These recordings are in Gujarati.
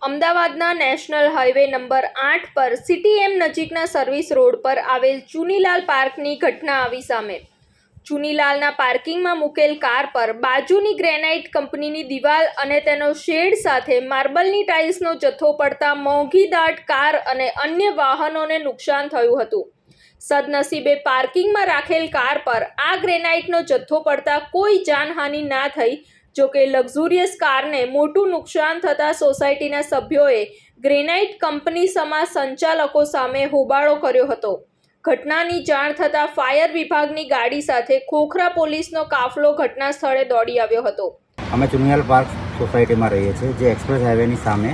અમદાવાદના નેશનલ હાઈવે નંબર 8 પર CTM નજીકના સર્વિસ રોડ પર આવેલ ચુનીલાલ પાર્કની ઘટના આવી સામે। ચુનીલાલના પાર્કિંગમાં મૂકેલ કાર પર બાજુની ગ્રેનાઇટ કંપનીની દિવાલ અને તેનો શેડ સાથે માર્બલની ટાઇલ્સનો જથ્થો પડતા મોંઘીદાટ કાર અને અન્ય વાહનોને નુકસાન થયું હતું। સદનસીબે પાર્કિંગમાં રાખેલ કાર પર આ ગ્રેનાઇટનો જથ્થો પડતા કોઈ જાનહાનિ ના થઈ। જોકે લક્ઝુરિયસ કારને મોટું નુકસાન થતાં સોસાયટીના સભ્યોએ ગ્રેનાઇટ કંપની સમા સંચાલકો સામે હોબાળો કર્યો હતો। ઘટનાની જાણ થતાં ફાયર વિભાગની ગાડી સાથે ખોખરા પોલીસનો કાફલો ઘટના સ્થળે દોડી આવ્યો હતો। અમે ચુનીલાલ પાર્ક સોસાયટીમાં રહીએ છીએ, જે એક્સપ્રેસ હાઈવેની સામે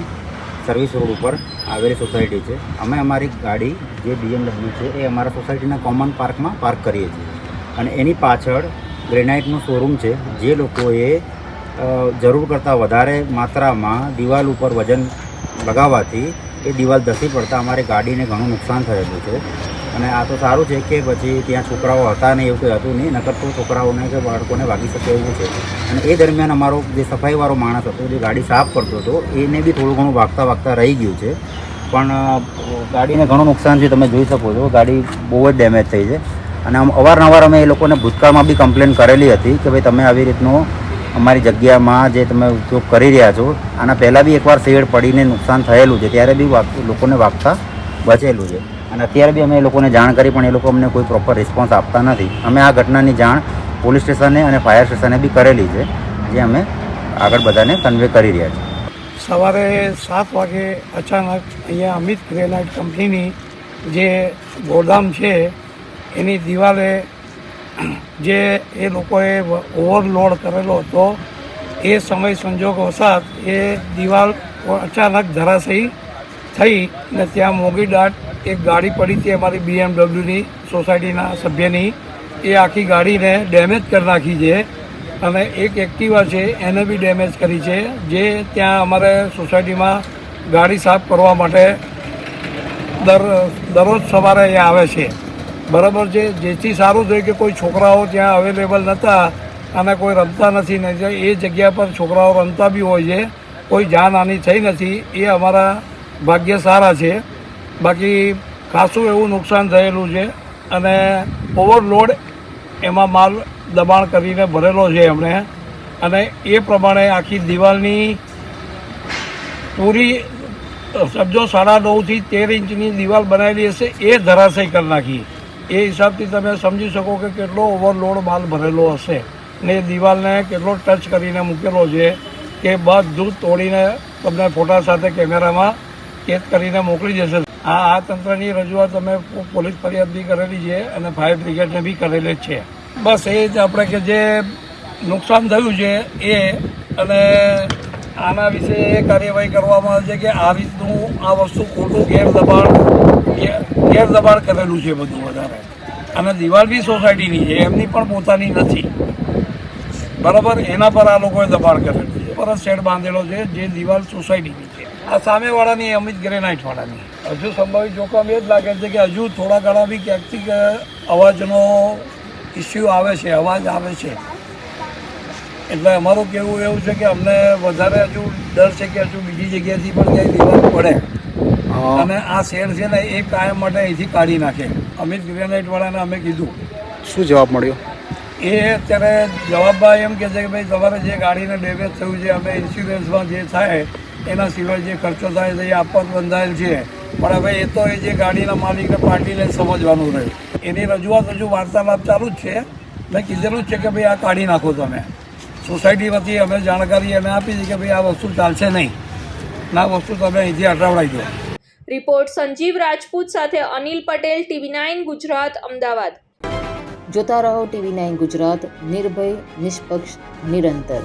સર્વિસ રોડ ઉપર આવેલી સોસાયટી છે। અમે અમારી ગાડી જે BMW છે એ અમારા સોસાયટીના કોમન પાર્કમાં પાર્ક કરીએ છીએ અને એની પાછળ ગ્રેનાઇટનું શોરૂમ છે। જે લોકોએ જરૂર કરતાં વધારે માત્રામાં દિવાલ ઉપર વજન લગાવવાથી એ દિવાલ ધસી પડતા અમારી ગાડીને ઘણું નુકસાન થયેલું છે। અને આ તો સારું છે કે પછી ત્યાં છોકરાઓ હતા નહીં, એવું કંઈ હતું નહીં, નકર તો છોકરાઓને કે બાળકોને વાગી શકે એવું છે। અને એ દરમિયાન અમારો જે સફાઈવાળો માણસ હતો, જે ગાડી સાફ કરતો હતો, એને બી થોડું ઘણું વાગતા રહી ગયું છે, પણ ગાડીને ઘણું નુકસાન છે। તમે જોઈ શકો છો ગાડી બહુ જ ડેમેજ થઈ છે। અને અવારનવાર અમે એ લોકોને ભૂતકાળમાં બી કમ્પ્લેન કરેલી હતી કે ભાઈ તમે આવી રીતનું અમારી જગ્યામાં જે તમે ઉપયોગ કરી રહ્યા છો, આના પહેલાં બી એકવાર શેડ પડીને નુકસાન થયેલું છે, ત્યારે બી લોકોને વાગતા બચેલું છે। અને અત્યારે બી અમે એ લોકોને જાણ કરી, પણ એ લોકો અમને કોઈ પ્રોપર રિસ્પોન્સ આપતા નથી। અમે આ ઘટનાની જાણ પોલીસ સ્ટેશને અને ફાયર સ્ટેશને બી કરેલી છે, જે અમે આગળ બધાને કન્વે કરી રહ્યા છીએ। સવારે 7 વાગે અચાનક અહીંયા અમિત ગ્રેનાઇટ કંપનીની જે ગોદામ છે એની દિવાલે જે એ લોકોએ ઓવરલોડ કરેલો હતો, એ સમય સંજોગવશાત એ દિવાલ અચાનક ધરાશયી થઈ ને ત્યાં મોંઘીદાટ એક ગાડી પડી હતી અમારી BMWની સોસાયટીના સભ્યની, એ આખી ગાડીને ડેમેજ કરી નાખી છે। અને એક એક્ટિવા છે એને બી ડેમેજ કરી છે, જે ત્યાં અમારે સોસાયટીમાં ગાડી સાફ કરવા માટે દરરોજ સવારે અહીંયા આવે છે, બરાબર છે। જેથી સારું થયું કે કોઈ છોકરાઓ ત્યાં અવેલેબલ નહોતા અને કોઈ રમતા નથી ને એ જગ્યા પર છોકરાઓ રમતા બી હોય છે, કોઈ જાનહાનિ થઈ નથી, એ અમારા ભાગ્ય સારા છે। બાકી ખાસું એવું નુકસાન થયેલું છે અને ઓવરલોડ એમાં માલ દબાણ કરીને ભરેલો છે એમણે, અને એ પ્રમાણે આખી દિવાલની પૂરી સમજો 9.5 થી 13 ઇંચની દિવાલ બનાવેલી હશે, એ ધરાશયી કરી નાખી। એ હિસાબથી તમે સમજી શકો કે કેટલો ઓવરલોડ માલ ભરેલો હશે ને દિવાલને કેટલો ટચ કરીને મૂકેલો છે કે બધું તોડીને તમને ફોટા સાથે કેમેરામાં કેદ કરીને મોકલી જશે। આ તંત્રની રજૂઆત અમે પોલીસ ફરિયાદ બી કરેલી છે અને ફાયર બ્રિગેડને બી કરેલી જ છે। બસ એ જ આપણે કે જે નુકસાન થયું છે એ, અને આના વિશે એ કાર્યવાહી કરવામાં આવે છે કે આ રીતનું આ વસ્તુ ખોટું ગેરદબાણ કરેલું છે બધું વધારે, અને દિવાલ બી સોસાયટીની છે, એમની પણ પોતાની નથી, બરાબર। એના પર આ લોકોએ દબાણ કરેલું છે, પર શેડ બાંધેલો છે, જે દિવાલ સોસાયટીની છે, આ સામેવાળાની અમિત ગ્રેનાઇટવાળાની। હજુ સંભવિત જોખમ એ જ લાગે છે કે હજુ થોડા ઘણા બી ક્યાંકથી અવાજનો ઇસ્યુ આવે છે, અવાજ આવે છે, એટલે અમારું કહેવું એવું છે કે અમને વધારે હજુ ડર છે કે હજુ બીજી જગ્યાએથી પણ ક્યાંય દિવાલ પડે અને આ શેડ છે ને એ કાયમ માટે અહીંથી કાઢી નાખે। અમિત ગ્રેનાઇટવાળાને અમે કીધું। શું જવાબ મળ્યો? એ અત્યારે જવાબમાં એમ કહે છે કે ભાઈ તમારે જે ગાડીને ડેમેજ થયું છે, અમે ઇન્સ્યોરન્સમાં જે થાય એના સિવાય જે ખર્ચો થાય છે એ આપવા બંધાયેલ છે, પણ હવે એ તો એ જે ગાડીના માલિકને પાર્ટીને સમજવાનું રહ્યું। એની રજૂઆત હજુ વાર્તાલાપ ચાલુ જ છે। મેં કીધેલું જ છે કે ભાઈ આ કાઢી નાખો તમે। સોસાયટી વતી અમે જાણકારી એને આપી છે કે ભાઈ આ વસ્તુ ચાલશે નહીં, આ વસ્તુ તમે અહીંથી હટાવડાવી દો। રિપોર્ટ સંજીવ રાજપૂત સાથે અનિલ પટેલ, TV9 ગુજરાત, અમદાવાદ। જોતા રહો TV9 ગુજરાત, નિર્ભય, નિષ્પક્ષ, નિરંતર।